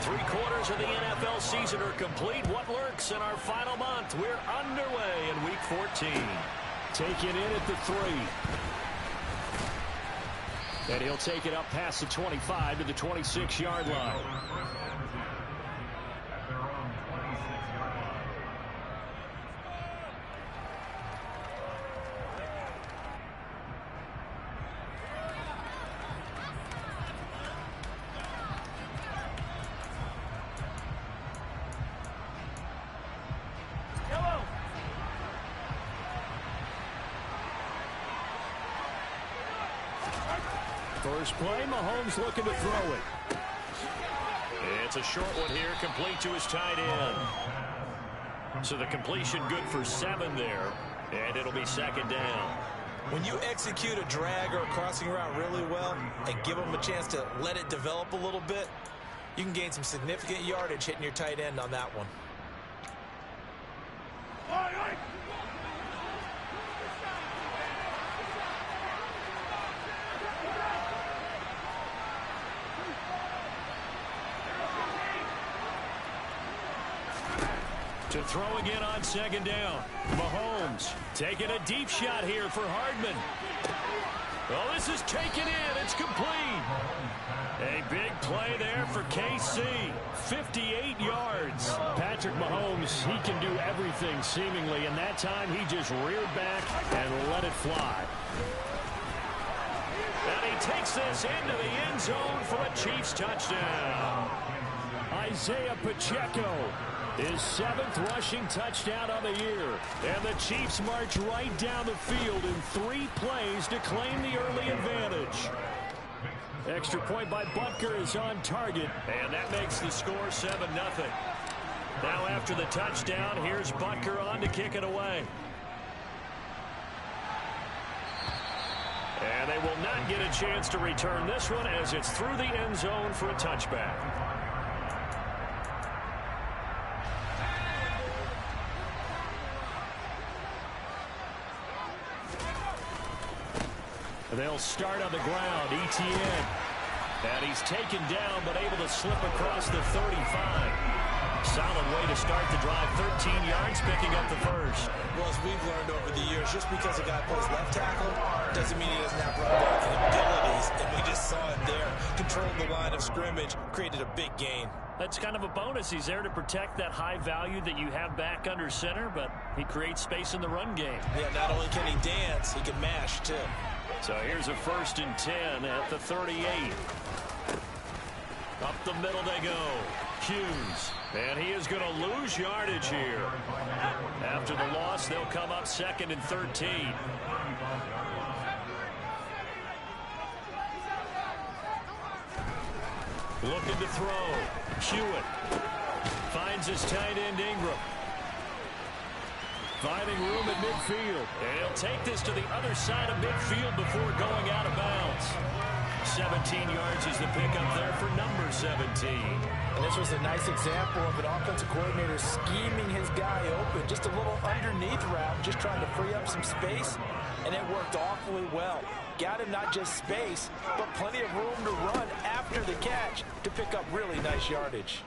3/4 of the NFL season are complete. What lurks in our final month? We're underway in Week 14. Take it in at the 3. And he'll take it up past the 25 to the 26-yard line. First play, Mahomes looking to throw it. It's a short one here, complete to his tight end. So the completion good for 7 there, and it'll be second down. When you execute a drag or a crossing route really well and give them a chance to let it develop a little bit, you can gain some significant yardage hitting your tight end on that one. To throw again on second down. Mahomes taking a deep shot here for Hardman. Oh, this is taken in. It's complete. A big play there for KC. 58 yards. Patrick Mahomes, he can do everything seemingly, and that time he just reared back and let it fly. And he takes this into the end zone for a Chiefs touchdown. Isaiah Pacheco, his 7th rushing touchdown of the year. And the Chiefs march right down the field in 3 plays to claim the early advantage. Extra point by Butker is on target. And that makes the score 7-0. Now after the touchdown, here's Butker on to kick it away. And they will not get a chance to return this one as it's through the end zone for a touchback. They'll start on the ground. ETN. And he's taken down but able to slip across the 35. Solid way to start the drive. 13 yards, picking up the first. Well, as we've learned over the years, just because a guy plays left tackle doesn't mean he doesn't have run blocking abilities. And we just saw it there. Controlled the line of scrimmage, created a big gain. That's kind of a bonus. He's there to protect that high value that you have back under center, but he creates space in the run game. Yeah, not only can he dance, he can mash, too. So here's a 1st and 10 at the 38. Up the middle they go. Hughes. And he is going to lose yardage here. After the loss, they'll come up 2nd and 13. Looking to throw. Hewitt finds his tight end Ingram. Finding room at midfield. And he'll take this to the other side of midfield before going out of bounds. 17 yards is the pickup there for number 17. And this was a nice example of an offensive coordinator scheming his guy open. Just a little underneath route, just trying to free up some space. And it worked awfully well. Got him not just space, but plenty of room to run after the catch to pick up really nice yardage.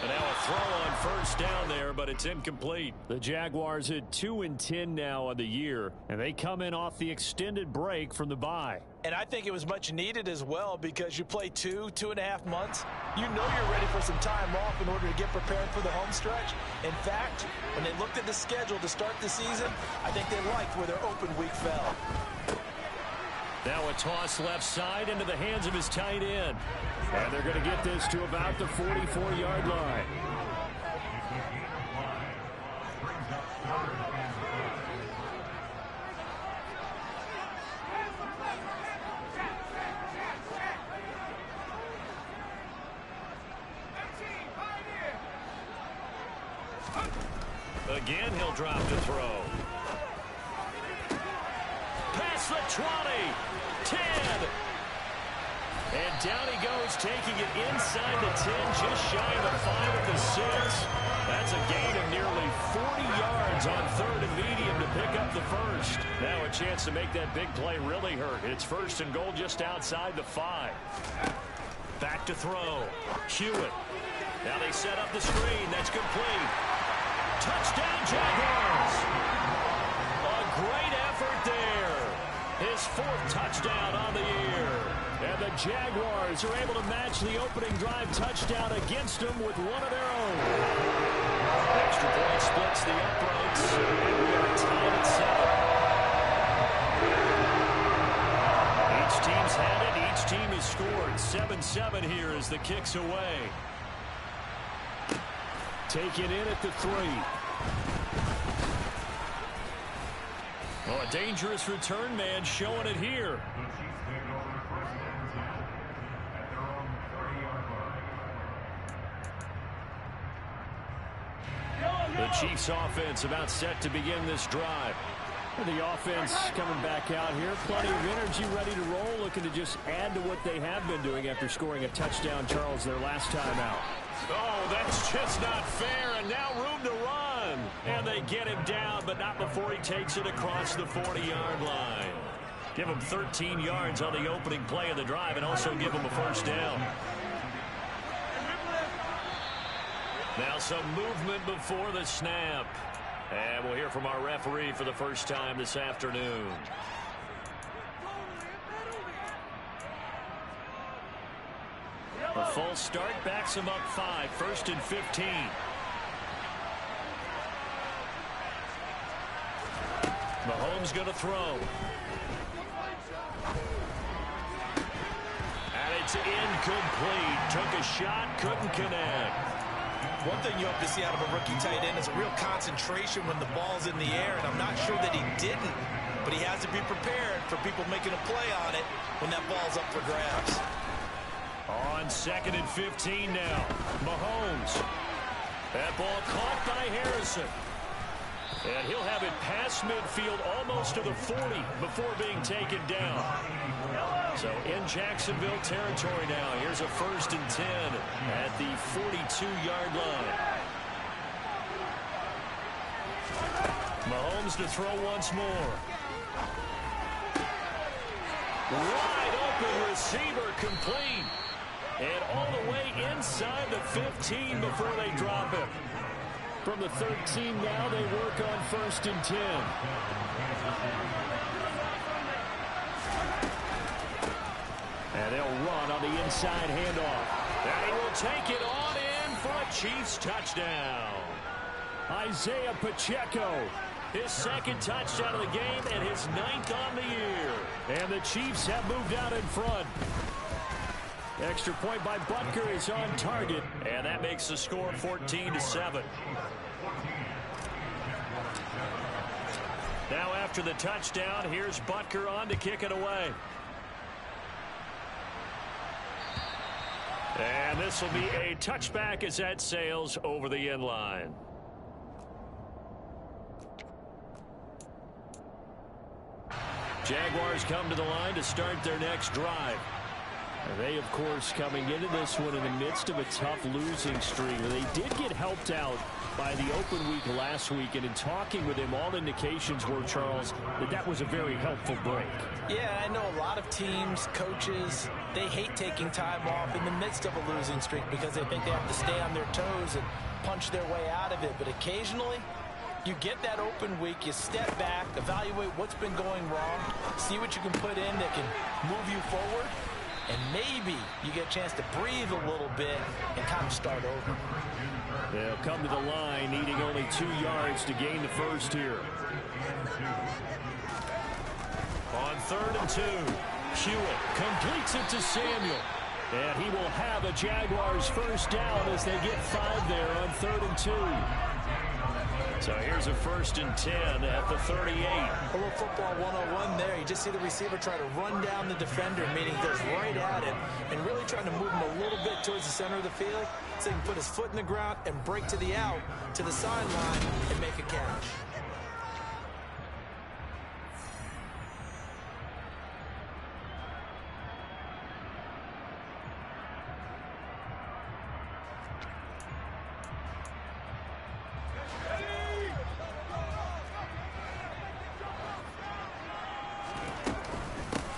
And now a throw on 1st down there, but it's incomplete. The Jaguars at 2-10 now on the year, and they come in off the extended break from the bye. And I think it was much needed as well because you play 2.5 months. You know you're ready for some time off in order to get prepared for the home stretch. In fact, when they looked at the schedule to start the season, I think they liked where their open week fell. Now a toss left side into the hands of his tight end. And they're going to get this to about the 44-yard line. Again, he'll drop to throw. Past the 20, 10. And down he goes, taking it inside the 10, just shy of the 5 at the 6. That's a gain of nearly 40 yards on 3rd and medium to pick up the first. Now a chance to make that big play really hurt. It's 1st and goal just outside the 5. Back to throw. Hewitt. Now they set up the screen. That's complete. Touchdown, Jaguars. A great effort there. His 4th touchdown on the year. And the Jaguars are able to match the opening drive touchdown against them with one of their own. Extra point splits the uprights. And we are tied at 7. Each team's had it. Each team has scored. 7-7 here as the kick's away. Taken in at the 3. Oh, a dangerous return man showing it here. The Chiefs offense about set to begin this drive. The offense coming back out here. Plenty of energy, ready to roll, looking to just add to what they have been doing after scoring a touchdown, Charles, their last time out. Oh, that's just not fair, and now room to run. And they get him down, but not before he takes it across the 40-yard line. Give him 13 yards on the opening play of the drive and also give him a first down. Now some movement before the snap. And we'll hear from our referee for the first time this afternoon. A false start backs him up 5, 1st and 15. Mahomes going to throw. And it's incomplete. Took a shot, couldn't connect. One thing you hope to see out of a rookie tight end is a real concentration when the ball's in the air, and I'm not sure that he didn't, but he has to be prepared for people making a play on it when that ball's up for grabs. On 2nd and 15 now. Mahomes. That ball caught by Harrison. And he'll have it past midfield almost to the 40 before being taken down. So in Jacksonville territory now. Here's a 1st and 10 at the 42-yard line. Mahomes to throw once more. Wide open receiver, complete. And all the way inside the 15 before they drop him. From the 13 now, they work on 1st and 10. And they'll run on the inside handoff. And he will take it on in for a Chiefs touchdown. Isaiah Pacheco, his 2nd touchdown of the game and his 9th on the year. And the Chiefs have moved out in front. Extra point by Butker is on target, and that makes the score 14-7. Now after the touchdown, here's Butker on to kick it away. And this will be a touchback as that sails over the end line. Jaguars come to the line to start their next drive. They, of course, coming into this one in the midst of a tough losing streak. They did get helped out by the open week last week, and in talking with him, all indications were, Charles, that was a very helpful break. Yeah, I know a lot of teams, coaches, they hate taking time off in the midst of a losing streak because they think they have to stay on their toes and punch their way out of it. But occasionally, you get that open week, you step back, evaluate what's been going wrong, see what you can put in that can move you forward, and maybe you get a chance to breathe a little bit and kind of start over. They'll come to the line, needing only 2 yards to gain the first here. On 3rd and 2, Hewitt completes it to Samuel. And he will have a Jaguars first down as they get 5 there on 3rd and 2. So here's a 1st and 10 at the 38. A little football 101 there. You just see the receiver try to run down the defender, meaning he goes right at him and really trying to move him a little bit towards the center of the field so he can put his foot in the ground and break to the out, to the sideline, and make a catch.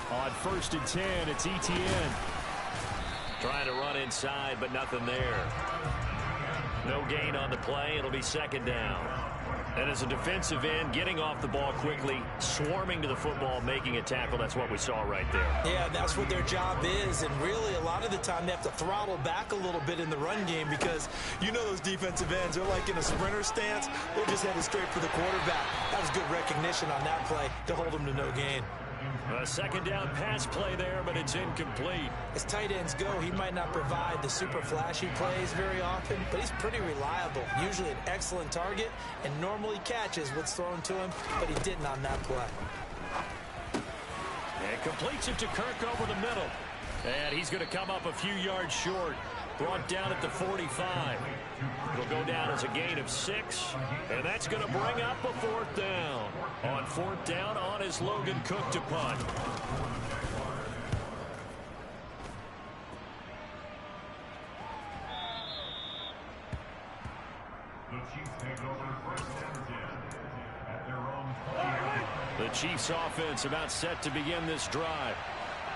On 1st and 10, it's Etienne. Trying to run inside, but nothing there. No gain on the play. It'll be second down. And as a defensive end, getting off the ball quickly, swarming to the football, making a tackle, that's what we saw right there. Yeah, that's what their job is. And really, a lot of the time, they have to throttle back a little bit in the run game because you know those defensive ends, they're like in a sprinter stance. They're just headed straight for the quarterback. That was good recognition on that play to hold them to no gain. A second down pass play there, but it's incomplete. As tight ends go, he might not provide the super flashy plays very often, but he's pretty reliable. Usually an excellent target and normally catches what's thrown to him, but he didn't on that play. And completes it to Kirk over the middle. And he's going to come up a few yards short. Brought down at the 45. It'll go down as a gain of 6. And that's going to bring up a fourth down. On fourth down, on is Logan Cook to punt. The Chiefs offense about set to begin this drive.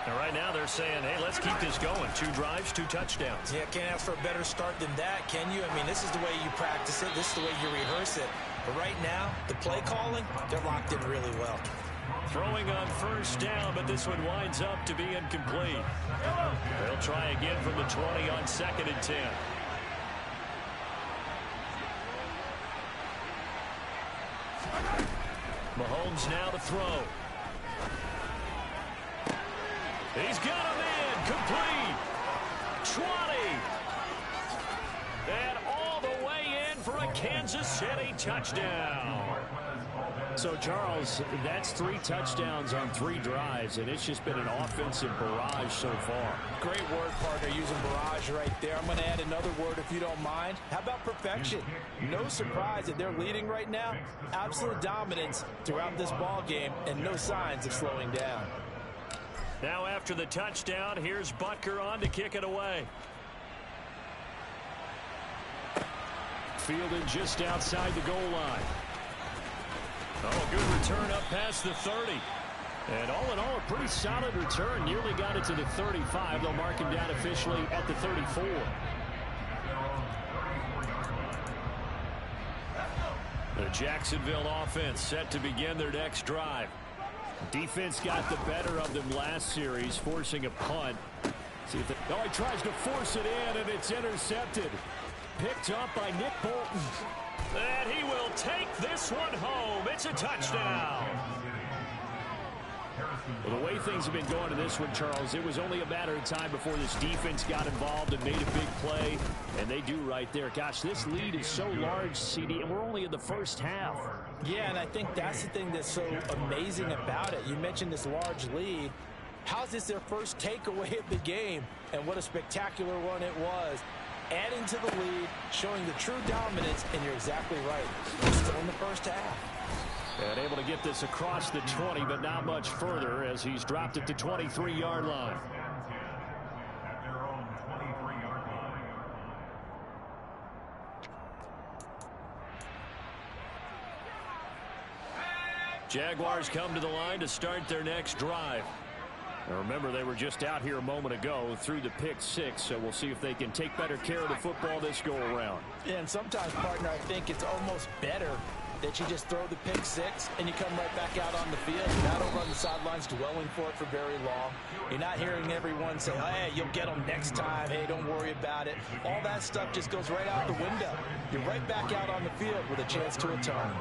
And right now they're saying, hey, let's keep this going. 2 drives, 2 touchdowns. Yeah, can't ask for a better start than that, can you? I mean, this is the way you practice it. This is the way you rehearse it. But right now, the play calling, they're locked in really well. Throwing on first down, but this one winds up to be incomplete. They'll try again from the 20 on 2nd and 10. Mahomes now to throw. He's got him in, complete. 20. And all the way in for a Kansas City touchdown. So, Charles, that's 3 touchdowns on 3 drives, and it's just been an offensive barrage so far. Great word, partner, using barrage right there. I'm going to add another word if you don't mind. How about perfection? No surprise that they're leading right now. Absolute dominance throughout this ball game and no signs of slowing down. Now after the touchdown, here's Butker on to kick it away. Fielded just outside the goal line. Oh, good return up past the 30. And all in all, a pretty solid return. Nearly got it to the 35. They'll mark him down officially at the 34. The Jacksonville offense set to begin their next drive. Defense got the better of them last series, forcing a punt. See if he tries to force it in, and it's intercepted. Picked up by Nick Bolton. And he will take this one home. It's a touchdown. Well, the way things have been going to this one, Charles, it was only a matter of time before this defense got involved and made a big play, and they do right there. Gosh, this lead is so large, CD, and we're only in the first half. Yeah, and I think that's the thing that's so amazing about it. You mentioned this large lead. How's this their first takeaway of the game? And what a spectacular one it was. Adding to the lead, showing the true dominance, and you're exactly right. We're still in the first half. And able to get this across the 20, but not much further as he's dropped it to 23-yard line. Jaguars come to the line to start their next drive. Now remember, they were just out here a moment ago through the pick 6, so we'll see if they can take better care of the football this go-around. Yeah, and sometimes, partner, I think it's almost better that you just throw the pick 6 and you come right back out on the field. You're not over on the sidelines dwelling for it for very long. You're not hearing everyone say, hey, you'll get them next time. Hey, don't worry about it. All that stuff just goes right out the window. You're right back out on the field with a chance to atone.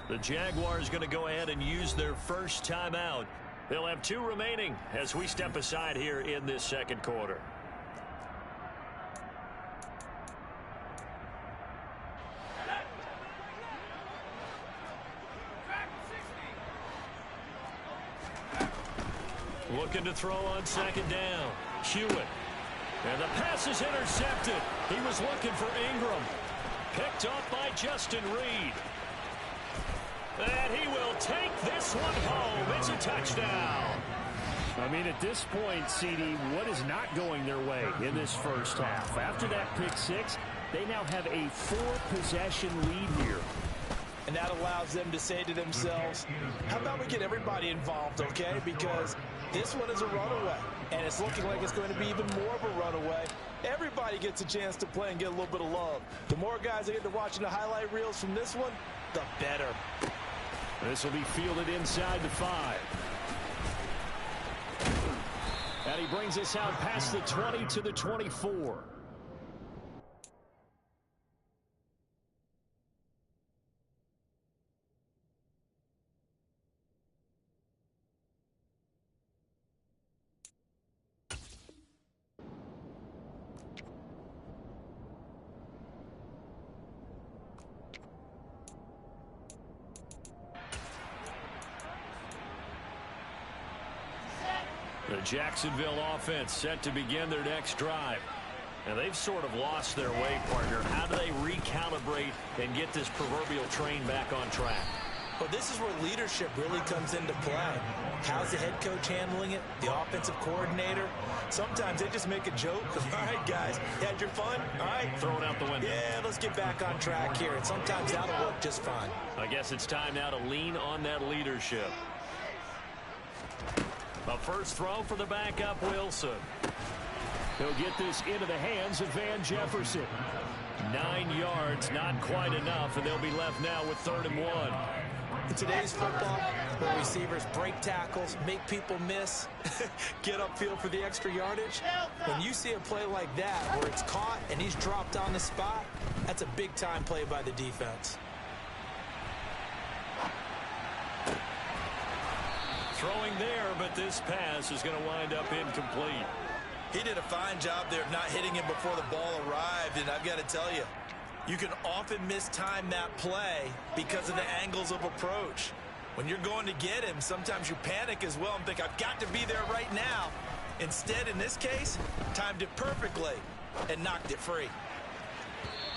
The Jaguars going to go ahead and use their first timeout. They'll have 2 remaining as we step aside here in this second quarter. Looking to throw on second down. Hewitt. And the pass is intercepted. He was looking for Ingram. Picked up by Justin Reed. And he will take this one home. It's a touchdown. I mean, at this point, CD, what is not going their way in this first half? After that pick 6, they now have a 4-possession lead here. And that allows them to say to themselves, how about we get everybody involved, okay? Because this one is a runaway, and it's looking like it's going to be even more of a runaway. Everybody gets a chance to play and get a little bit of love. The more guys that get to watching the highlight reels from this one, the better. This will be fielded inside the 5. And he brings us out past the 20 to the 24. The Jacksonville offense set to begin their next drive. And they've sort of lost their way, partner. How do they recalibrate and get this proverbial train back on track? Well, this is where leadership really comes into play. How's the head coach handling it? The offensive coordinator? Sometimes they just make a joke. All right, guys, you had your fun? All right. Throw it out the window. Yeah, let's get back on track here. And sometimes that'll work just fine. I guess it's time now to lean on that leadership. A first throw for the backup, Wilson. He'll get this into the hands of Van Jefferson. 9 yards, not quite enough, and they'll be left now with 3rd and 1. In today's football, where receivers break tackles, make people miss, get upfield for the extra yardage, when you see a play like that where it's caught and he's dropped on the spot, that's a big-time play by the defense. Throwing there, but this pass is going to wind up incomplete. He did a fine job there of not hitting him before the ball arrived, and I've got to tell you, you can often mistime that play because of the angles of approach. When you're going to get him, sometimes you panic as well and think, I've got to be there right now. Instead, in this case, timed it perfectly and knocked it free.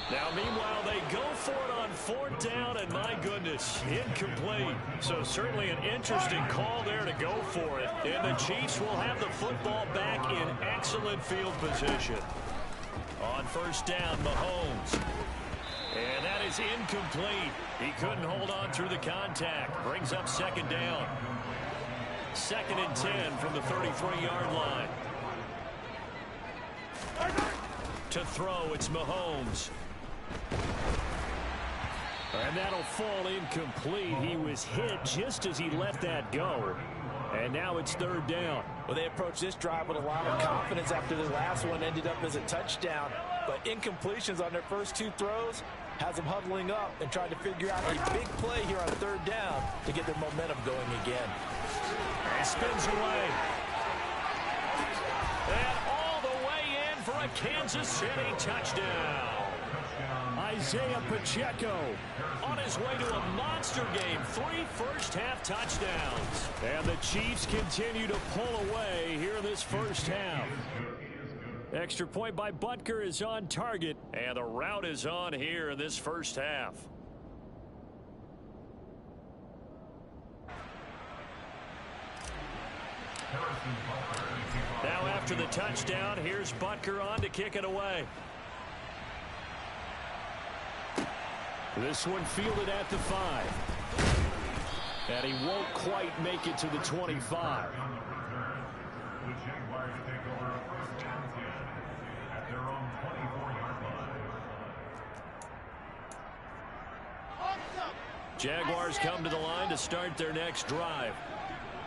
Now, meanwhile, they go for it on 4th down, and my goodness, incomplete. So certainly an interesting call there to go for it. And the Chiefs will have the football back in excellent field position. On 1st down, Mahomes. And that is incomplete. He couldn't hold on through the contact. Brings up 2nd down. 2nd and 10 from the 33-yard line. To throw, it's Mahomes. And that'll fall incomplete. He was hit just as he let that go. And now it's 3rd down. Well, they approached this drive with a lot of confidence after the last one ended up as a touchdown. But incompletions on their first 2 throws has them huddling up and trying to figure out a big play here on 3rd down to get their momentum going again. He spins away. And all the way in for a Kansas City touchdown. Isaiah Pacheco on his way to a monster game. 3 first-half touchdowns. And the Chiefs continue to pull away here in this first half. Extra point by Butker is on target. And the route is on here in this first half. Now after the touchdown, here's Butker on to kick it away. This one fielded at the 5. And he won't quite make it to the 25. The Jaguars take over a 1st down at their own 24-yard line. Jaguars come to the line to start their next drive.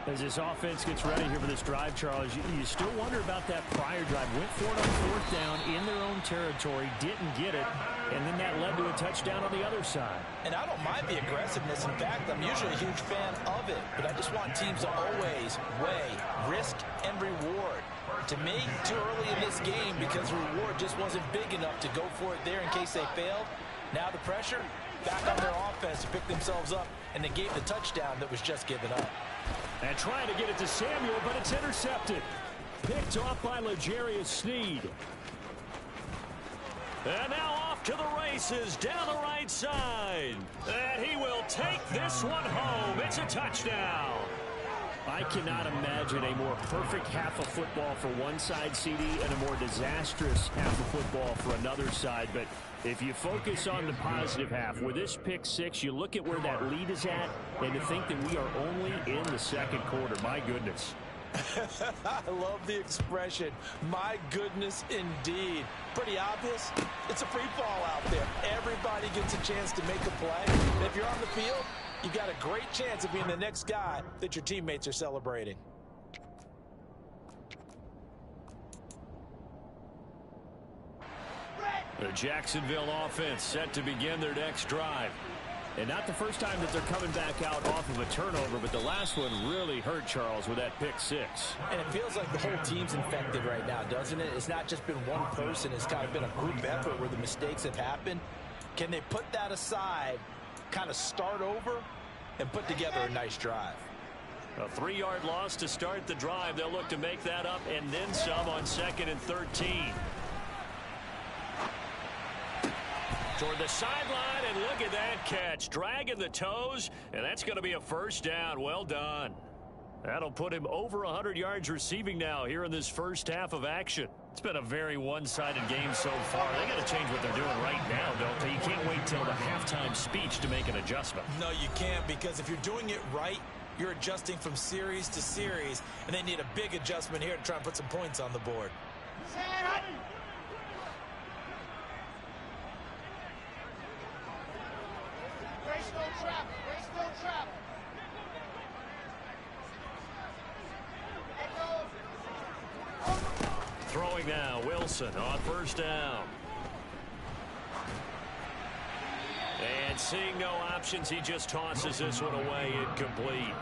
As this offense gets ready here for this drive, Charles, you still wonder about that prior drive. Went for it on 4th down in their own territory, didn't get it, and then that led to a touchdown on the other side. And I don't mind the aggressiveness. In fact, I'm usually a huge fan of it, but I just want teams to always weigh risk and reward. To me, too early in this game because the reward just wasn't big enough to go for it there in case they failed. Now the pressure back on their offense to pick themselves up, and they gave the touchdown that was just given up. And trying to get it to Samuel, but it's intercepted. Picked off by L'Jarius Sneed. And now off to the races down the right side. And he will take this one home. It's a touchdown. I cannot imagine a more perfect half of football for one side, CD, and a more disastrous half of football for another side. But if you focus on the positive half, with this pick six, you look at where that lead is at, and to think that we are only in the second quarter. My goodness. I love the expression, my goodness indeed. Pretty obvious. It's a free fall out there. Everybody gets a chance to make a play. And if you're on the field, you've got a great chance of being the next guy that your teammates are celebrating. The Jacksonville offense set to begin their next drive. And not the first time that they're coming back out off of a turnover, but the last one really hurt, Charles, with that pick six. And it feels like the whole team's infected right now, doesn't it? It's not just been one person. It's kind of been a group effort where the mistakes have happened. Can they put that aside, kind of start over, and put together a nice drive? A 3-yard loss to start the drive. They'll look to make that up and then some on 2nd and 13. Toward the sideline, and look at that catch. Dragging the toes, and that's going to be a first down. Well done. That'll put him over 100 yards receiving now here in this first half of action. It's been a very one-sided game so far. They got to change what they're doing right now, don't they? You can't wait till the halftime speech to make an adjustment. No, you can't, because if you're doing it right, you're adjusting from series to series, and they need a big adjustment here to try and put some points on the board. Throwing now, Wilson on first down. And seeing no options, he just tosses this one away, incomplete.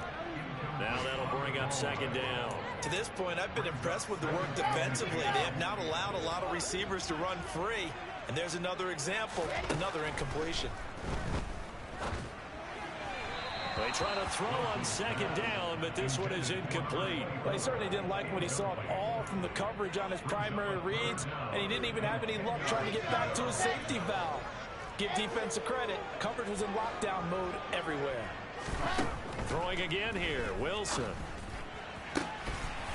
Now that'll bring up 2nd down. To this point, I've been impressed with the work defensively. They have not allowed a lot of receivers to run free. And there's another example, another incompletion. They try to throw on 2nd down, but this one is incomplete. Well, he certainly didn't like what he saw at all from the coverage on his primary reads, and he didn't even have any luck trying to get back to his safety valve. Give defense a credit. Coverage was in lockdown mode everywhere. Throwing again here, Wilson.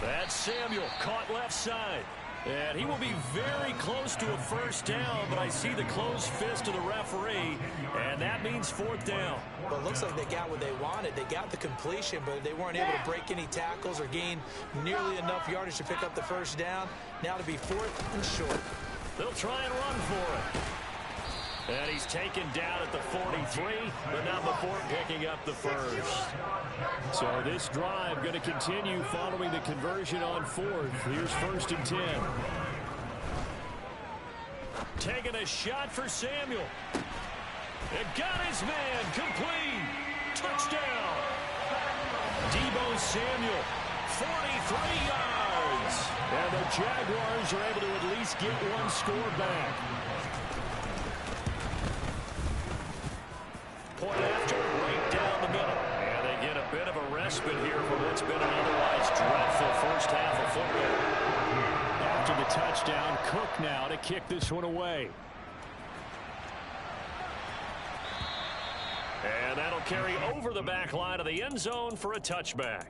That's Samuel, caught left side. And he will be very close to a first down, but I see the closed fist of the referee, and that means 4th down. Well, it looks like they got what they wanted. They got the completion, but they weren't able to break any tackles or gain nearly enough yardage to pick up the first down. Now to be 4th and short. They'll try and run for it. And he's taken down at the 43, but not before picking up the first. So this drive going to continue following the conversion on 4th. Here's 1st and 10. Taking a shot for Samuel. It got his man, complete. Touchdown. Deebo Samuel, 43 yards. And the Jaguars are able to at least get one score back. Point after, right down the middle. And they get a bit of a respite here from what's been an otherwise dreadful first half of football. After the touchdown, Cook now to kick this one away. And that'll carry over the back line of the end zone for a touchback.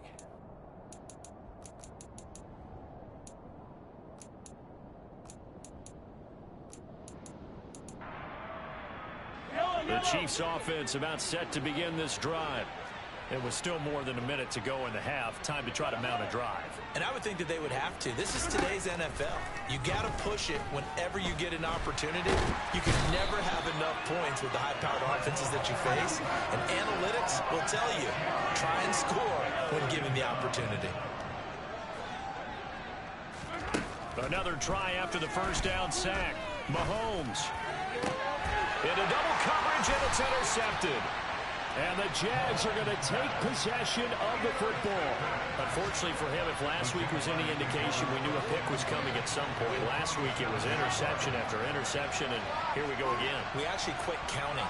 The Chiefs offense about set to begin this drive. It was still more than a minute to go in the half. Time to try to mount a drive. And I would think that they would have to. This is today's NFL. You got to push it whenever you get an opportunity. You can never have enough points with the high-powered offenses that you face. And analytics will tell you, try and score when given the opportunity. Another try after the first down sack. Mahomes. Into double coverage, and it's intercepted. And the Jags are going to take possession of the football. Unfortunately for him, if last week was any indication, we knew a pick was coming at some point. Last week it was interception after interception, and here we go again. We actually quit counting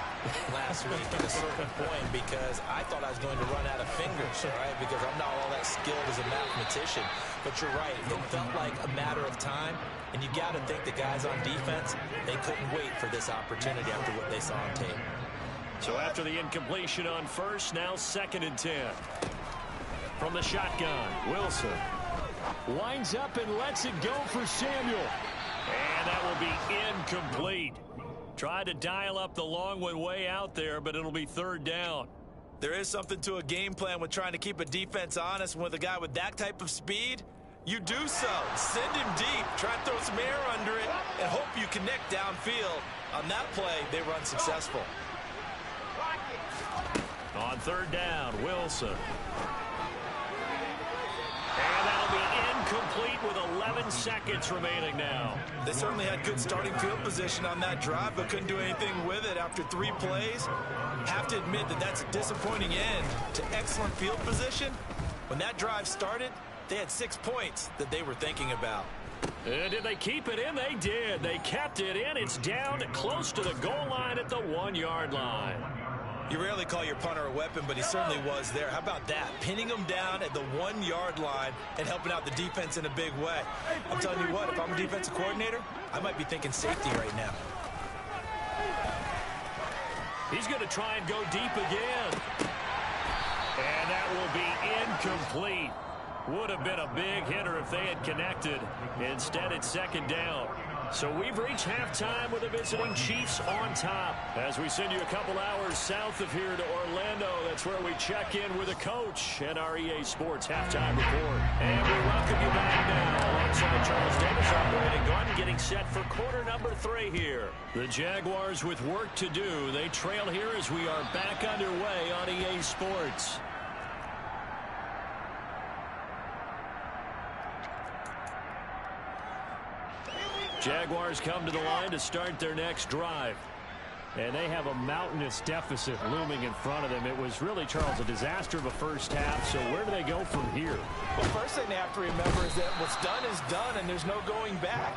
last week at a certain point because I thought I was going to run out of fingers, all right, because I'm not all that skilled as a mathematician. But you're right, it felt like a matter of time, and you got to think the guys on defense, they couldn't wait for this opportunity after what they saw on tape. So after the incompletion on first, now 2nd and 10. from the shotgun. Wilson winds up and lets it go for Samuel. And that will be incomplete. Tried to dial up the long one way out there, but it'll be third down. There is something to a game plan with trying to keep a defense honest. With a guy with that type of speed, you do so. Send him deep, try and throw some air under it, and hope you connect downfield. On that play, they were unsuccessful. On third down, Wilson. And that'll be incomplete with 11 seconds remaining now. They certainly had good starting field position on that drive, but couldn't do anything with it after 3 plays. Have to admit that that's a disappointing end to excellent field position. When that drive started, they had 6 points that they were thinking about. Did they keep it in? They did. They kept it in. It's down close to the goal line at the 1-yard line. You rarely call your punter a weapon, but he certainly was there. How about that? Pinning him down at the 1-yard line and helping out the defense in a big way. I'm telling you what, if I'm a defensive coordinator, I might be thinking safety right now. He's going to try and go deep again. And that will be incomplete. Would have been a big hitter if they had connected. Instead, it's second down. So we've reached halftime with the visiting Chiefs on top. As we send you a couple hours south of here to Orlando, that's where we check in with the coach and our EA Sports halftime report. And we welcome you back now alongside Charles Davis operating gun, getting set for quarter number 3 here. The Jaguars with work to do. They trail here as we are back underway on EA Sports. Jaguars come to the line to start their next drive. And they have a mountainous deficit looming in front of them. It was really, Charles, a disaster of a first half. So where do they go from here? Well, first thing they have to remember is that what's done is done, and there's no going back.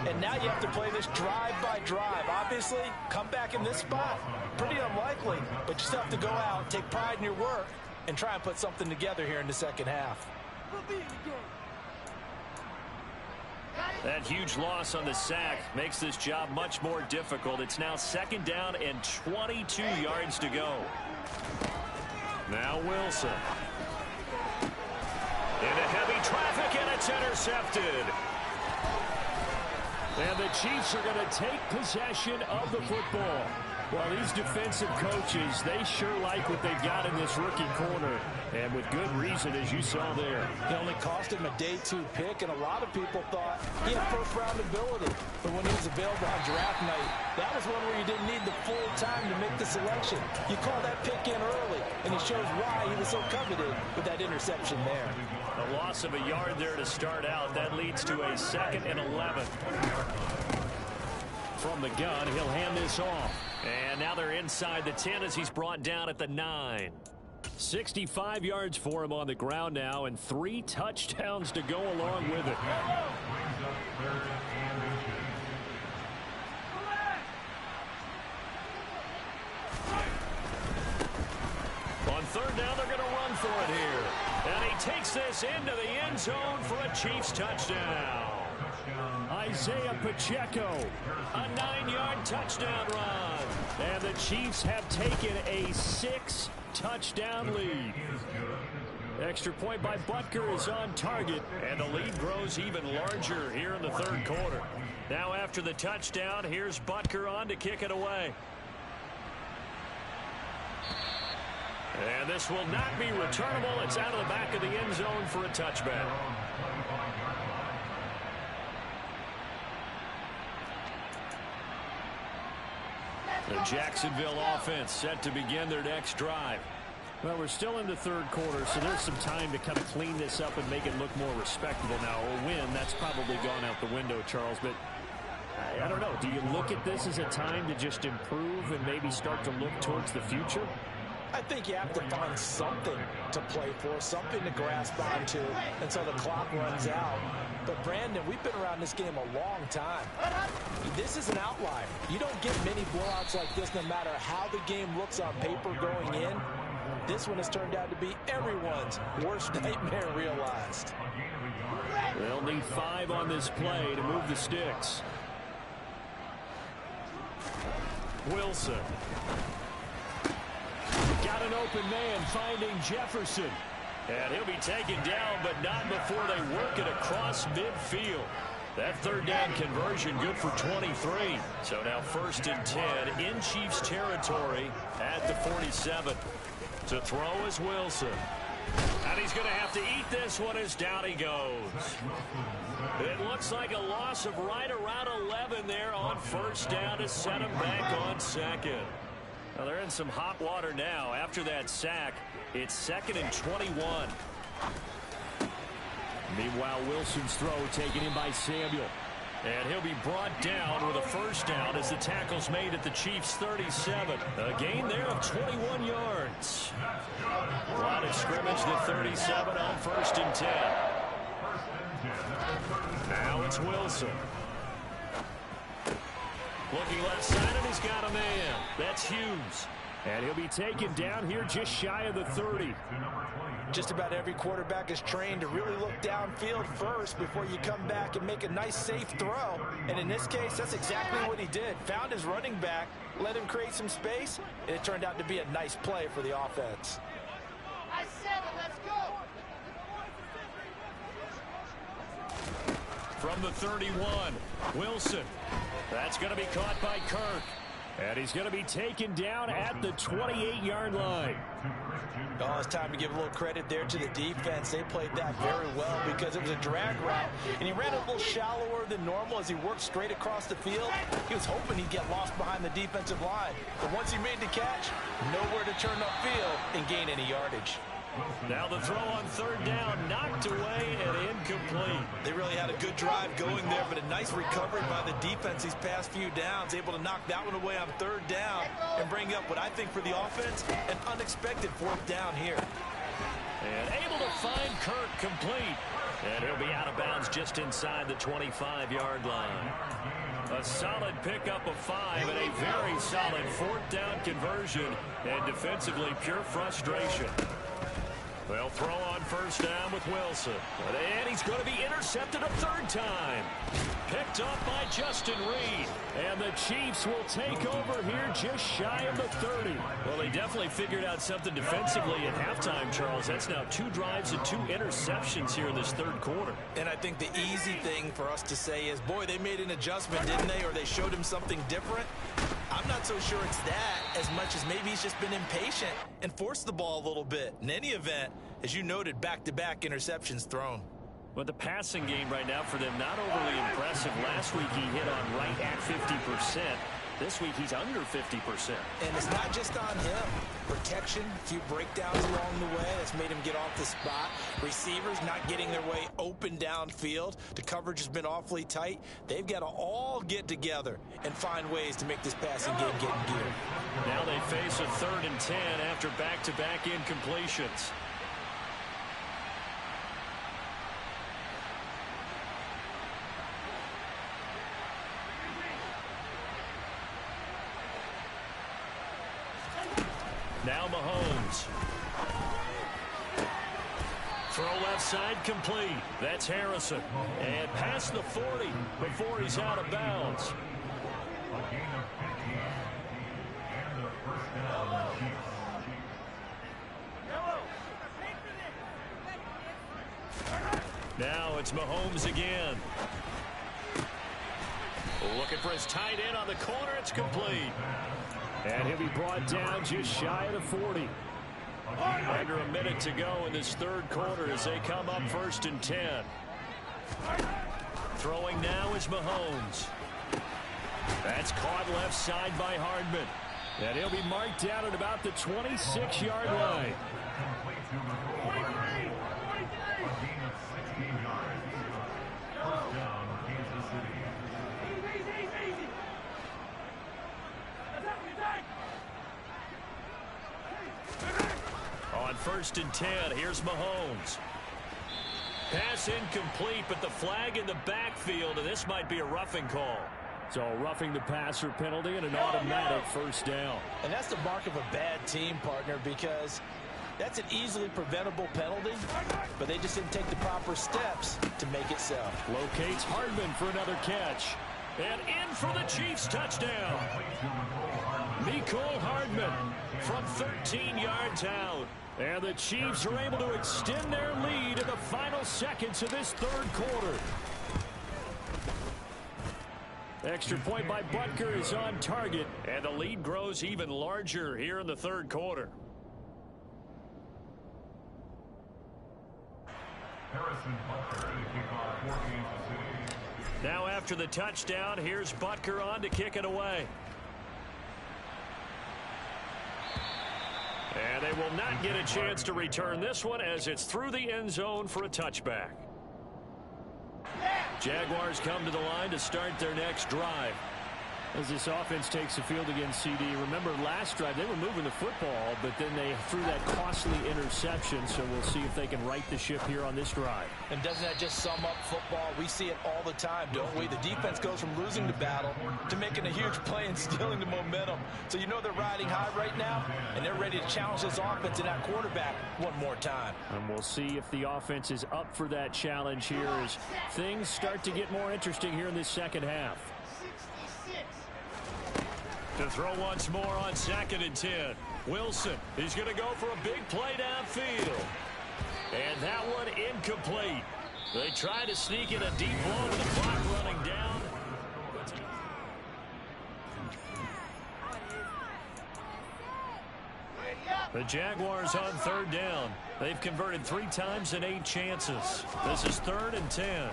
And now you have to play this drive by drive. Obviously, come back in this spot, pretty unlikely. But you still have to go out, take pride in your work, and try and put something together here in the second half. That huge loss on the sack makes this job much more difficult. It's now second down and 22 yards to go. Now Wilson. Into heavy traffic, and it's intercepted. And the Chiefs are going to take possession of the football. Well, these defensive coaches, they sure like what they've got in this rookie corner. And with good reason, as you saw there. It only cost him a day 2 pick, and a lot of people thought he had first-round ability. But when he was available on draft night, that was one where you didn't need the full time to make the selection. You call that pick in early, and it shows why he was so coveted with that interception there. A loss of a yard there to start out. That leads to a 2nd and 11. From the gun, he'll hand this off. And now they're inside the 10 as he's brought down at the 9. 65 yards for him on the ground now, and 3 touchdowns to go along with it. On third down, they're going to run for it here. And he takes this into the end zone for a Chiefs touchdown. Isaiah Pacheco, a 9-yard touchdown run. And the Chiefs have taken a 6-touchdown lead. Extra point by Butker is on target. And the lead grows even larger here in the third quarter. Now after the touchdown, here's Butker on to kick it away. And this will not be returnable. It's out of the back of the end zone for a touchback. The Jacksonville offense set to begin their next drive. Well, we're still in the third quarter, so there's some time to kind of clean this up and make it look more respectable now. A win, that's probably gone out the window, Charles, but I don't know. Do you look at this as a time to just improve and maybe start to look towards the future? I think you have to find something to play for, something to grasp onto until the clock runs out. But, Brandon, we've been around this game a long time. This is an outlier. You don't get many blowouts like this no matter how the game looks on paper going in. This one has turned out to be everyone's worst nightmare realized. They'll need 5 on this play to move the sticks. Wilson. Got an open man finding Jefferson. And he'll be taken down, but not before they work it across midfield. That third down conversion good for 23. So now 1st and 10 in Chiefs territory at the 47. To throw is Wilson. And he's going to have to eat this one as down he goes. It looks like a loss of right around 11 there on 1st down to set him back on 2nd. Well, they're in some hot water now. After that sack, it's 2nd and 21. Meanwhile, Wilson's throw taken in by Samuel. And he'll be brought down with a 1st down as the tackle's made at the Chiefs' 37. A gain there of 21 yards. Line of scrimmage, the 37 on 1st and 10. Now it's Wilson. Looking left side, and he's got a man. That's Hughes. And he'll be taken down here just shy of the 30. Just about every quarterback is trained to really look downfield first before you come back and make a nice, safe throw. And in this case, that's exactly what he did. Found his running back, let him create some space, and it turned out to be a nice play for the offense. I said it, let's go! From the 31, Wilson. That's going to be caught by Kirk. And he's going to be taken down at the 28-yard line. Oh, it's time to give a little credit there to the defense. They played that very well because it was a drag route, and he ran a little shallower than normal as he worked straight across the field. He was hoping he'd get lost behind the defensive line. But once he made the catch, nowhere to turn upfield and gain any yardage. Now the throw on 3rd down, knocked away and incomplete. They really had a good drive going there, but a nice recovery by the defense these past few downs, able to knock that one away on 3rd down and bring up what I think for the offense, an unexpected 4th down here. And able to find Kirk complete. And he'll be out of bounds just inside the 25-yard line. A solid pickup of 5 and a very solid 4th down conversion, and defensively pure frustration. They'll throw on 1st down with Wilson. And he's going to be intercepted a 3rd time. Picked up by Justin Reed. And the Chiefs will take over here just shy of the 30. Well, they definitely figured out something defensively at halftime, Charles. That's now 2 drives and 2 interceptions here in this 3rd quarter. And I think the easy thing for us to say is, boy, they made an adjustment, didn't they? Or they showed him something different. I'm not so sure it's that as much as maybe he's just been impatient and forced the ball a little bit. In any event, as you noted, back-to-back interceptions thrown. But the passing game right now for them, not overly impressive. Last week he hit on right at 50%. This week he's under 50%. And it's not just on him. Protection, a few breakdowns along the way. That's made him get off the spot. Receivers not getting their way open downfield. The coverage has been awfully tight. They've got to all get together and find ways to make this passing game get in gear. Now they face a 3rd and 10 after back-to-back incompletions. Now Mahomes. Throw left side complete. That's Harrison. And past the 40 before he's out of bounds. A gain of 15 and the 1st down Chiefs. Now it's Mahomes again. Looking for his tight end on the corner. It's complete. And he'll be brought down just shy of the 40. Under a minute to go in this 3rd quarter as they come up 1st and 10. Throwing now is Mahomes. That's caught left side by Hardman. And he'll be marked down at about the 26-yard line. On 1st and 10, here's Mahomes. Pass incomplete, but the flag in the backfield, and this might be a roughing call. So roughing the passer penalty and an automatic 1st down. And that's the mark of a bad team, partner, because that's an easily preventable penalty, but they just didn't take the proper steps to make it so. Locates Hardman for another catch. And in for the Chiefs touchdown. Mecole Hardman from 13 yards out. And the Chiefs are able to extend their lead in the final seconds of this third quarter. Extra point by Butker is on target. And the lead grows even larger here in the third quarter. Now after the touchdown, here's Butker on to kick it away. And they will not get a chance to return this one as it's through the end zone for a touchback. Jaguars come to the line to start their next drive. As this offense takes the field against CD, remember last drive they were moving the football, but then they threw that costly interception, so we'll see if they can right the ship here on this drive. And doesn't that just sum up football? We see it all the time, don't we? The defense goes from losing the battle to making a huge play and stealing the momentum. So you know they're riding high right now, and they're ready to challenge this offense and that quarterback one more time. And we'll see if the offense is up for that challenge here as things start to get more interesting here in this second half. To throw once more on 2nd and 10. Wilson, he's going to go for a big play downfield. And that one incomplete. They try to sneak in a deep ball with the clock running down. The Jaguars on 3rd down. They've converted 3 times in 8 chances. This is 3rd and 10.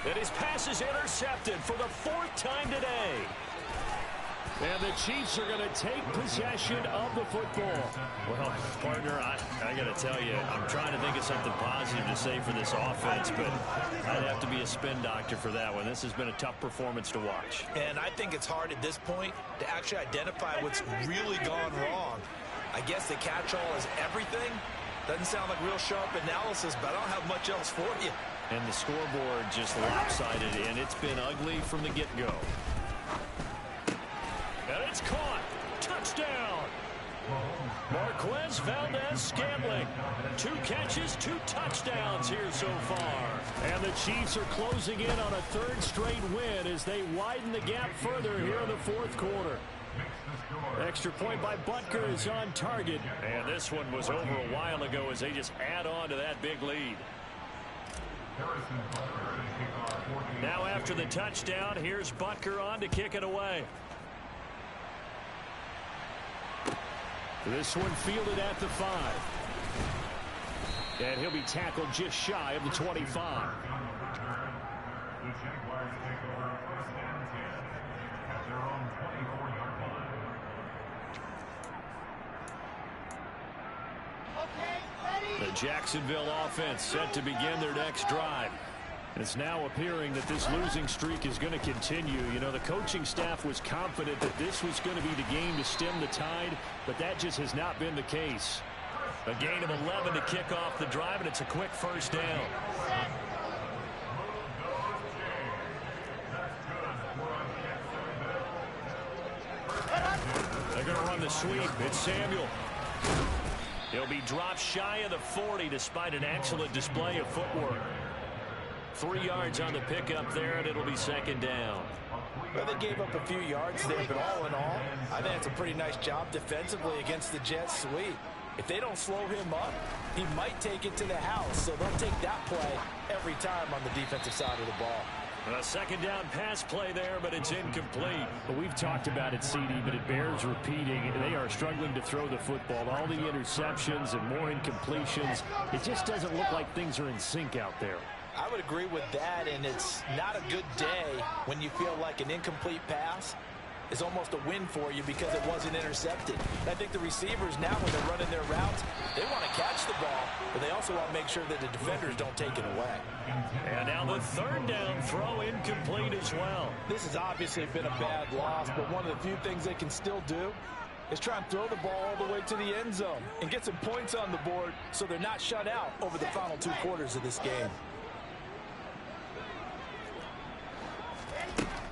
And his pass is intercepted for the 4th time today. And the Chiefs are going to take possession of the football. Well, partner, I got to tell you, I'm trying to think of something positive to say for this offense, but I'd have to be a spin doctor for that one. This has been a tough performance to watch. And I think it's hard at this point to actually identify what's really gone wrong. I guess the catch-all is everything. Doesn't sound like real sharp analysis, but I don't have much else for you. And the scoreboard just lopsided, and it's been ugly from the get-go. And it's caught. Touchdown. Marquez Valdez-Scantling. 2 catches, 2 touchdowns here so far. And the Chiefs are closing in on a 3rd straight win as they widen the gap further here in the 4th quarter. Extra point by Butker is on target. And this one was over a while ago as they just add on to that big lead. Now after the touchdown, here's Butker on to kick it away. This one fielded at the 5. And he'll be tackled just shy of the 25. The Jaguars take over 1st and 10 at their own 24-yard line. The Jacksonville offense set to begin their next drive. It's now appearing that this losing streak is going to continue. You know, the coaching staff was confident that this was going to be the game to stem the tide, but that just has not been the case. A gain of 11 to kick off the drive, and it's a quick 1st down. They're going to run the sweep. It's Samuel. He'll be dropped shy of the 40 despite an excellent display of footwork. 3 yards on the pickup there, and it'll be 2nd down. Well, they gave up a few yards there, but all in all, I think it's a pretty nice job defensively against the Jets sweep. If they don't slow him up, he might take it to the house, so they'll take that play every time on the defensive side of the ball. A 2nd down pass play there, but it's incomplete. But we've talked about it, CD, but it bears repeating. They are struggling to throw the football. All the interceptions and more incompletions. It just doesn't look like things are in sync out there. I would agree with that, and it's not a good day when you feel like an incomplete pass is almost a win for you because it wasn't intercepted. I think the receivers now, when they're running their routes, they want to catch the ball, but they also want to make sure that the defenders don't take it away. And now the 3rd down throw incomplete as well. This has obviously been a bad loss, but one of the few things they can still do is try and throw the ball all the way to the end zone and get some points on the board so they're not shut out over the final 2 quarters of this game.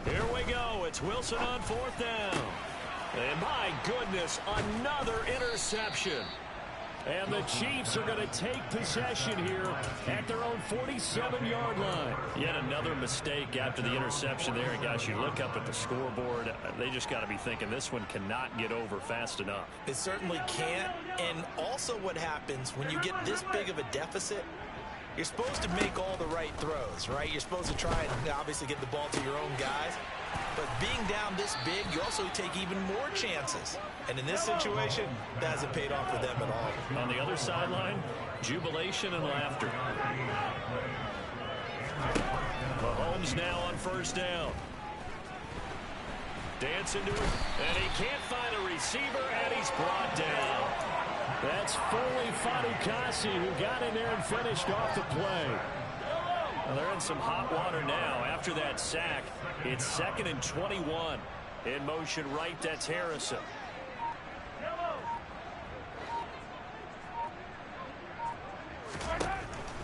Here we go. It's Wilson on 4th down. And my goodness, another interception. And the Chiefs are going to take possession here at their own 47-yard line. Yet another mistake after the interception there. And guys, you look up at the scoreboard, they just got to be thinking this one cannot get over fast enough. It certainly can't. And also what happens when you get this big of a deficit, you're supposed to make all the right throws, right? You're supposed to try and obviously get the ball to your own guys. But being down this big, you also take even more chances. And in this situation, that hasn't paid off for them at all. On the other sideline, jubilation and laughter. Mahomes now on first down. Dancing to it, and he can't find a receiver, and he's brought down. That's Foley Fatukasi who got in there and finished off the play. Well, they're in some hot water now after that sack. It's 2nd and 21. In motion right, that's Harrison.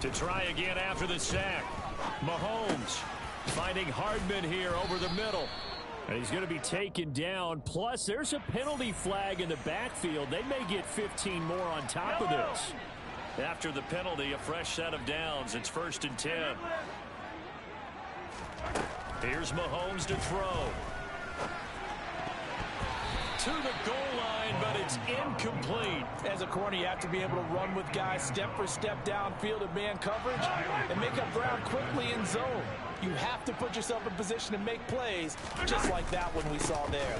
To try again after the sack. Mahomes finding Hardman here over the middle. And he's going to be taken down. Plus, there's a penalty flag in the backfield. They may get 15 more on top of this. After the penalty, a fresh set of downs. It's 1st and 10. Here's Mahomes to throw. To the goal line, but it's incomplete. As a corner, you have to be able to run with guys step for step downfield in man coverage and make up ground quickly in zone. You have to put yourself in position to make plays, just like that one we saw there.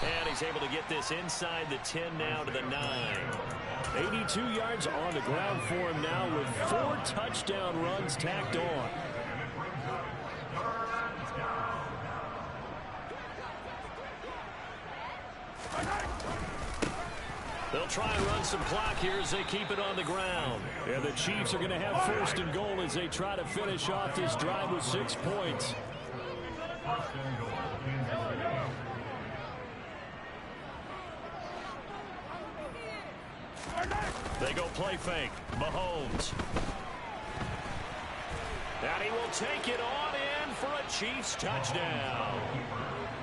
And he's able to get this inside the 10 now to the 9. 82 yards on the ground for him now with 4 touchdown runs tacked on. They'll try and run some clock here as they keep it on the ground. And the Chiefs are going to have 1st and goal as they try to finish off this drive with 6 points. They go play fake. Mahomes. And he will take it on in for a Chiefs touchdown.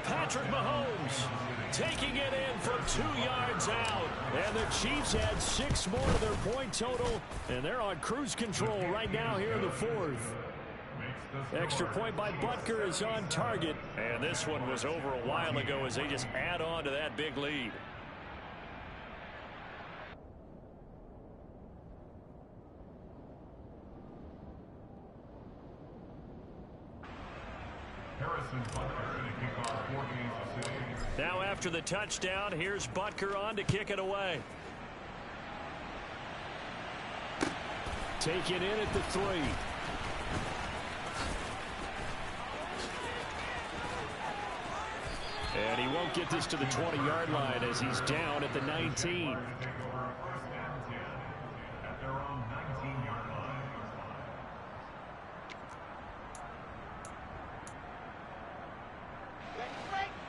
Patrick Mahomes taking it in from 2 yards out. And the Chiefs had 6 more to their point total, and they're on cruise control right now here in the 4th. Extra point by Butker is on target. And this one was over a while ago as they just add on to that big lead. Now after the touchdown, here's Butker on to kick it away. Taken in at the 3. And he won't get this to the 20-yard line as he's down at the 19.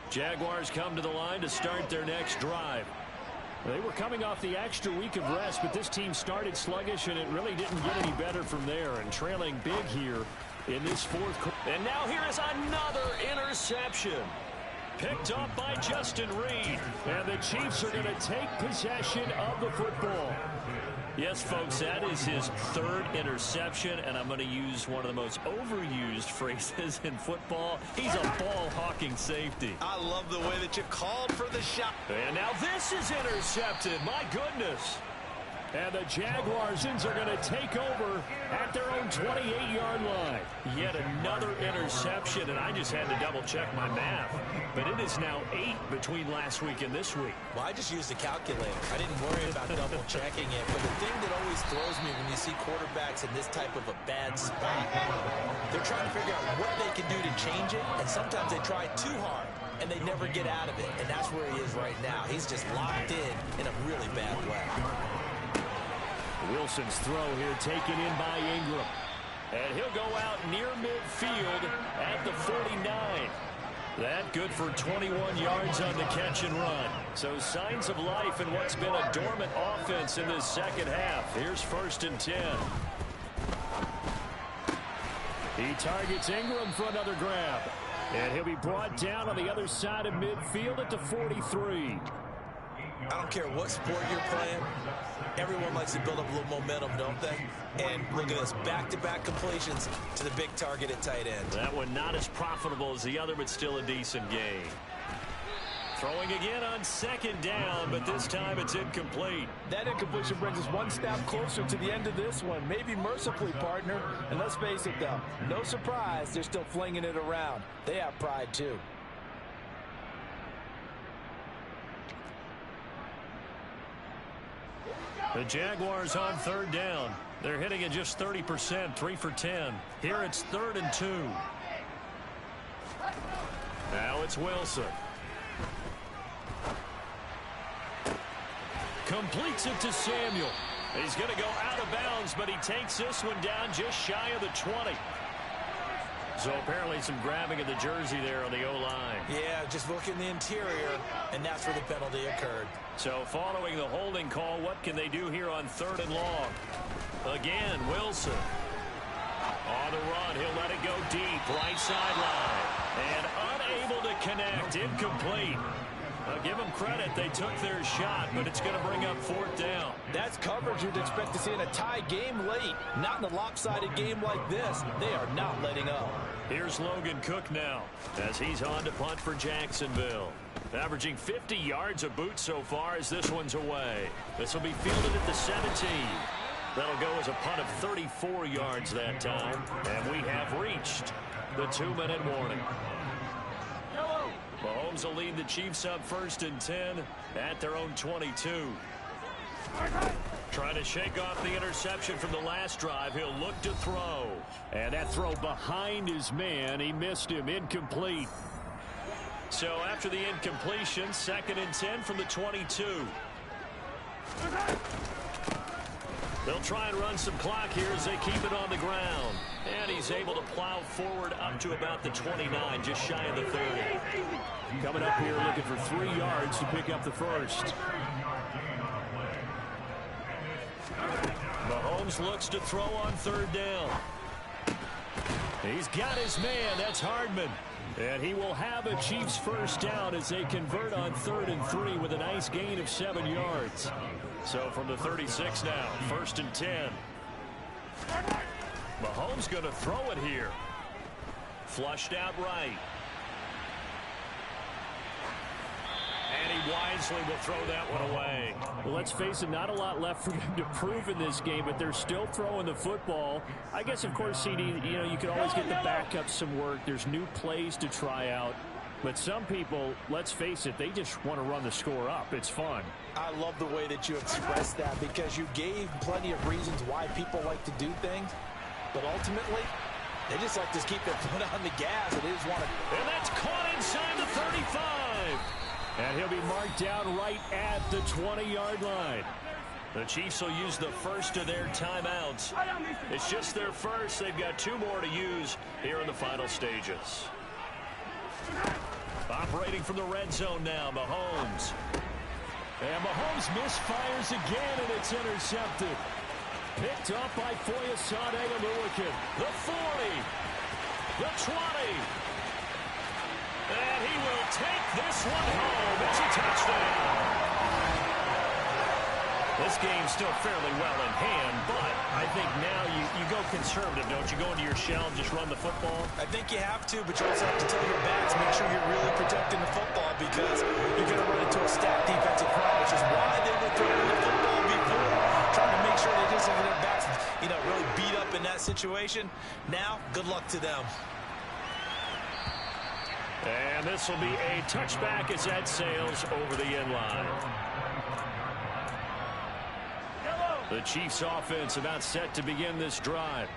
Jaguars come to the line to start their next drive. They were coming off the extra week of rest, but this team started sluggish, and it really didn't get any better from there. And trailing big here in this 4th quarter. And now here is another interception. Picked up by Justin Reed. And the Chiefs are going to take possession of the football. Yes, folks, that is his 3rd interception, and I'm going to use one of the most overused phrases in football. He's a ball-hawking safety. I love the way that you called for the shot. And now this is intercepted. My goodness. And the Jaguars are going to take over at their own 28-yard line. Yet another interception, and I just had to double-check my math. But it is now 8 between last week and this week. Well, I just used a calculator. I didn't worry about double-checking it. But the thing that always throws me when you see quarterbacks in this type of a bad spot, they're trying to figure out what they can do to change it, and sometimes they try too hard, and they never get out of it. And that's where he is right now. He's just locked in a really bad way. Wilson's throw here taken in by Ingram. And he'll go out near midfield at the 49. That good for 21 yards on the catch and run. So signs of life in what's been a dormant offense in this second half. Here's 1st and 10. He targets Ingram for another grab. And he'll be brought down on the other side of midfield at the 43. I don't care what sport you're playing. Everyone likes to build up a little momentum, don't they? And look at this, back-to-back completions to the big target at tight end. That one not as profitable as the other, but still a decent gain. Throwing again on second down, but this time it's incomplete. That incompletion brings us one step closer to the end of this one. Maybe mercifully, partner. And let's face it, though, no surprise, they're still flinging it around. They have pride, too. The Jaguars on third down. They're hitting at just 30%, 3 for 10. Here it's 3rd and 2. Now it's Wilson. Completes it to Samuel. He's going to go out of bounds, but he takes this one down just shy of the 20. So apparently some grabbing of the jersey there on the O-line. Yeah, just look in the interior, and that's where the penalty occurred. So following the holding call, what can they do here on 3rd and long? Again, Wilson. On the run, he'll let it go deep, right sideline. And unable to connect, incomplete. Give them credit, they took their shot, but it's going to bring up 4th down. That's coverage you'd expect to see in a tie game late. Not in a lopsided game like this. They are not letting up. Here's Logan Cook now, as he's on to punt for Jacksonville. Averaging 50 yards a boot so far as this one's away. This will be fielded at the 17. That'll go as a punt of 34 yards that time, and we have reached the 2-minute warning. Mahomes will lead the Chiefs up 1st and 10 at their own 22. Trying to shake off the interception from the last drive. He'll look to throw. And that throw behind his man. He missed him. Incomplete. So after the incompletion, 2nd and 10 from the 22. They'll try and run some clock here as they keep it on the ground. And he's able to plow forward up to about the 29, just shy of the 30. Coming up here looking for 3 yards to pick up the first. Mahomes looks to throw on 3rd down. He's got his man. That's Hardman. And he will have a Chiefs first down as they convert on 3rd and 3 with a nice gain of 7 yards. So from the 36 now, 1st and 10. Mahomes going to throw it here. Flushed out right. And he wisely will throw that one away. Well, let's face it, not a lot left for them to prove in this game, but they're still throwing the football. I guess, of course, CD, you could always get the backups some work. There's new plays to try out. But some people, let's face it, they just want to run the score up. It's fun. I love the way that you expressed that because you gave plenty of reasons why people like to do things. But ultimately, they just like to keep their foot on the gas. And they just want to. And that's caught inside the 35. And he'll be marked down right at the 20-yard line. The Chiefs will use the first of their timeouts. It's just their first. They've got 2 more to use here in the final stages. Operating from the red zone now, Mahomes. And Mahomes misfires again, and it's intercepted. Picked up by Foyesade Oluwakin. The 40. The 20. And he will take this one home. It's a touchdown. This game's still fairly well in hand, but I think now you go conservative, don't you? Go into your shell and just run the football? I think you have to, but you also have to tell your backs, make sure you're really protecting the football because you're going to run into a stacked defensive front, which is why they were throwing the football before, trying to make sure they just have their backs, really beat up in that situation. Now, good luck to them. And this will be a touchback as that sails over the end line. The Chiefs offense about set to begin this drive.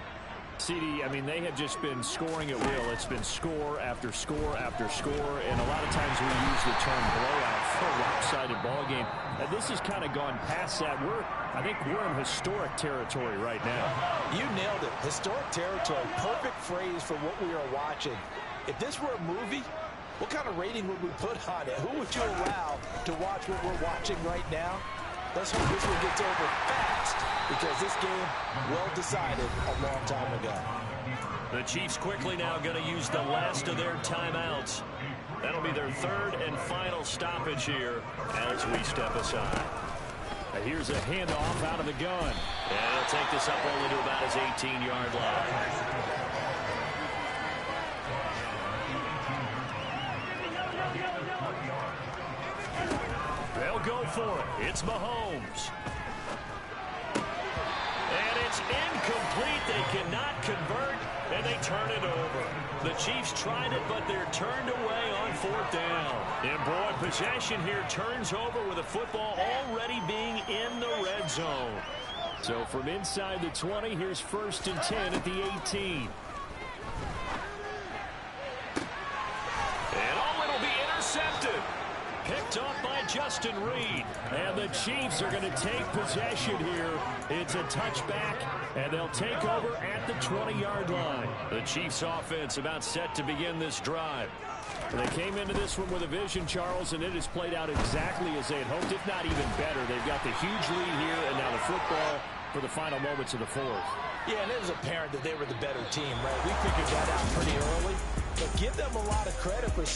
CD, they have just been scoring at will. It's been score after score after score, and a lot of times we use the term blowout for a lopsided ball game. And this has kind of gone past that. I think we're in historic territory right now. You nailed it. Historic territory. Perfect phrase for what we are watching. If this were a movie, what kind of rating would we put on it? Who would you allow to watch what we're watching right now? Let's hope this one gets over fast because this game well decided a long time ago. The Chiefs quickly now going to use the last of their timeouts. That'll be their third and final stoppage here as we step aside. Here's a handoff out of the gun. And he'll take this up only to about his 18-yard line. They'll go for it. It's Mahomes. And it's incomplete. They cannot convert, and they turn it over. The Chiefs tried it, but they're turned away on fourth down. And boy, possession here turns over with the football already being in the red zone. So from inside the 20, here's 1st and 10 at the 18. And oh, it'll be intercepted. Picked up by Justin Reed. And the Chiefs are going to take possession here. It's a touchback, and they'll take over at the 20-yard line. The Chiefs offense about set to begin this drive. They came into this one with a vision, Charles, and it has played out exactly as they had hoped, if not even better. They've got the huge lead here, and now the football for the final moments of the fourth. Yeah, and it was apparent that they were the better team, right? We figured that out pretty early. But give them a lot of credit for